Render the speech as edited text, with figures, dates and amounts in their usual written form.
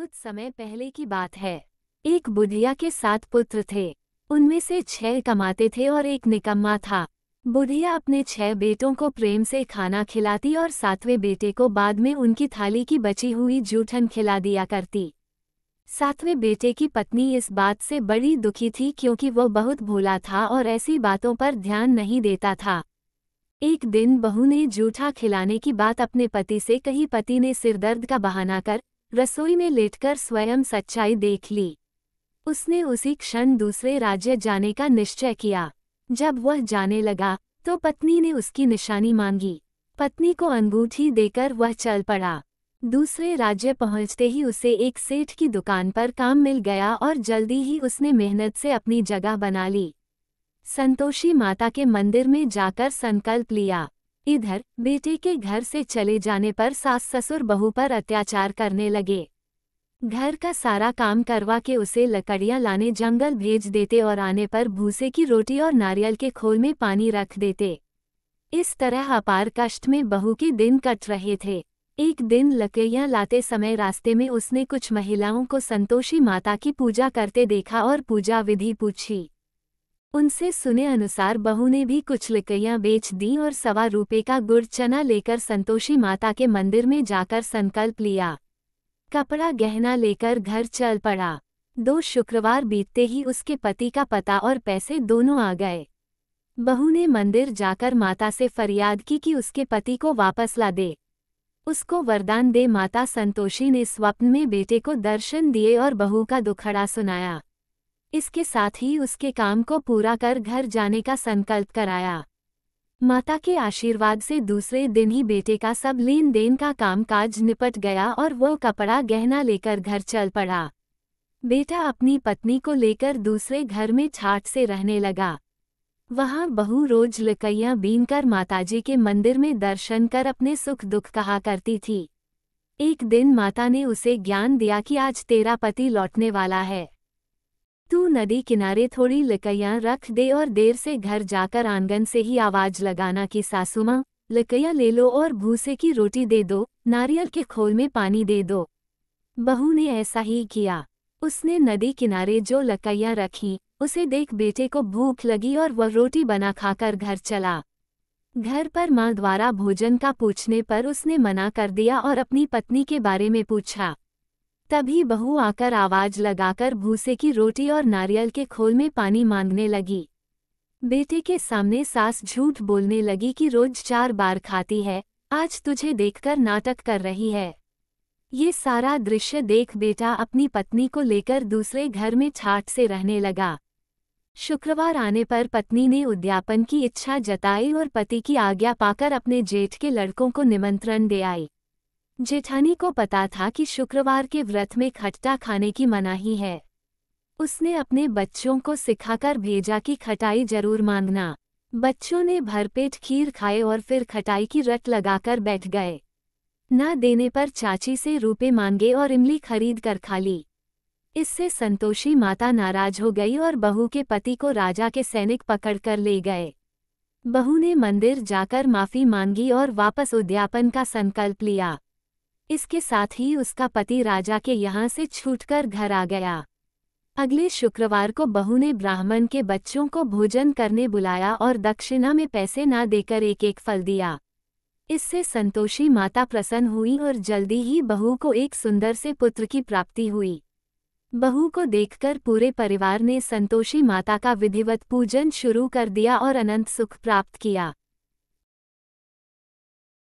बहुत समय पहले की बात है। एक बुढ़िया के 7 पुत्र थे। उनमें से 6 कमाते थे और एक निकम्मा था। बुढ़िया अपने 6 बेटों को प्रेम से खाना खिलाती और 7वें बेटे को बाद में उनकी थाली की बची हुई जूठन खिला दिया करती। 7वें बेटे की पत्नी इस बात से बड़ी दुखी थी क्योंकि वो बहुत भोला था और ऐसी बातों पर ध्यान नहीं देता था। एक दिन बहू ने जूठा खिलाने की बात अपने पति से कही। पति ने सिरदर्द का बहाना कर रसोई में लेटकर स्वयं सच्चाई देख ली। उसने उसी क्षण दूसरे राज्य जाने का निश्चय किया। जब वह जाने लगा तो पत्नी ने उसकी निशानी मांगी। पत्नी को अंगूठी देकर वह चल पड़ा। दूसरे राज्य पहुंचते ही उसे एक सेठ की दुकान पर काम मिल गया और जल्दी ही उसने मेहनत से अपनी जगह बना ली। संतोषी माता के मंदिर में जाकर संकल्प लिया। इधर बेटे के घर से चले जाने पर सास ससुर बहू पर अत्याचार करने लगे। घर का सारा काम करवा के उसे लकड़ियां लाने जंगल भेज देते और आने पर भूसे की रोटी और नारियल के खोल में पानी रख देते। इस तरह अपार कष्ट में बहू के दिन कट रहे थे। एक दिन लकड़ियां लाते समय रास्ते में उसने कुछ महिलाओं को संतोषी माता की पूजा करते देखा और पूजा विधि पूछी। उनसे सुने अनुसार बहू ने भी कुछ लकड़ियां बेच दी और ₹1.25 का गुड़ चना लेकर संतोषी माता के मंदिर में जाकर संकल्प लिया। कपड़ा गहना लेकर घर चल पड़ा। 2 शुक्रवार बीतते ही उसके पति का पता और पैसे दोनों आ गए। बहू ने मंदिर जाकर माता से फरियाद की कि उसके पति को वापस ला दे, उसको वरदान दे। माता संतोषी ने स्वप्न में बेटे को दर्शन दिए और बहू का दुखड़ा सुनाया। इसके साथ ही उसके काम को पूरा कर घर जाने का संकल्प कराया। माता के आशीर्वाद से दूसरे दिन ही बेटे का सब लेन देन का कामकाज निपट गया और वो कपड़ा गहना लेकर घर चल पड़ा। बेटा अपनी पत्नी को लेकर दूसरे घर में ठाठ से रहने लगा। वहां बहू रोज लकड़ियां बीनकर माताजी के मंदिर में दर्शन कर अपने सुख दुख कहा करती थी। एक दिन माता ने उसे ज्ञान दिया कि आज तेरा पति लौटने वाला है, तू नदी किनारे थोड़ी लकड़ियां रख दे और देर से घर जाकर आंगन से ही आवाज लगाना कि सासू मां लकड़ियां ले लो और भूसे की रोटी दे दो, नारियल के खोल में पानी दे दो। बहू ने ऐसा ही किया। उसने नदी किनारे जो लकड़ियां रखीं, उसे देख बेटे को भूख लगी और वह रोटी बना खाकर घर चला। घर पर मां द्वारा भोजन का पूछने पर उसने मना कर दिया और अपनी पत्नी के बारे में पूछा। तभी बहू आकर आवाज लगाकर भूसे की रोटी और नारियल के खोल में पानी मांगने लगी। बेटे के सामने सास झूठ बोलने लगी कि रोज 4 बार खाती है, आज तुझे देखकर नाटक कर रही है। ये सारा दृश्य देख बेटा अपनी पत्नी को लेकर दूसरे घर में ठाठ से रहने लगा। शुक्रवार आने पर पत्नी ने उद्यापन की इच्छा जताई और पति की आज्ञा पाकर अपने जेठ के लड़कों को निमंत्रण दे आई। जेठानी को पता था कि शुक्रवार के व्रत में खट्टा खाने की मनाही है। उसने अपने बच्चों को सिखाकर भेजा कि खटाई जरूर मांगना। बच्चों ने भरपेट खीर खाए और फिर खटाई की रट लगाकर बैठ गए। न देने पर चाची से रुपए मांगे और इमली खरीद कर खा ली। इससे संतोषी माता नाराज हो गई और बहू के पति को राजा के सैनिक पकड़कर ले गए। बहू ने मंदिर जाकर माफी मांगी और वापस उद्यापन का संकल्प लिया। इसके साथ ही उसका पति राजा के यहाँ से छूटकर घर आ गया। अगले शुक्रवार को बहू ने ब्राह्मण के बच्चों को भोजन करने बुलाया और दक्षिणा में पैसे ना देकर एक फल दिया। इससे संतोषी माता प्रसन्न हुई और जल्दी ही बहू को एक सुंदर से पुत्र की प्राप्ति हुई। बहू को देखकर पूरे परिवार ने संतोषी माता का विधिवत पूजन शुरू कर दिया और अनंत सुख प्राप्त किया।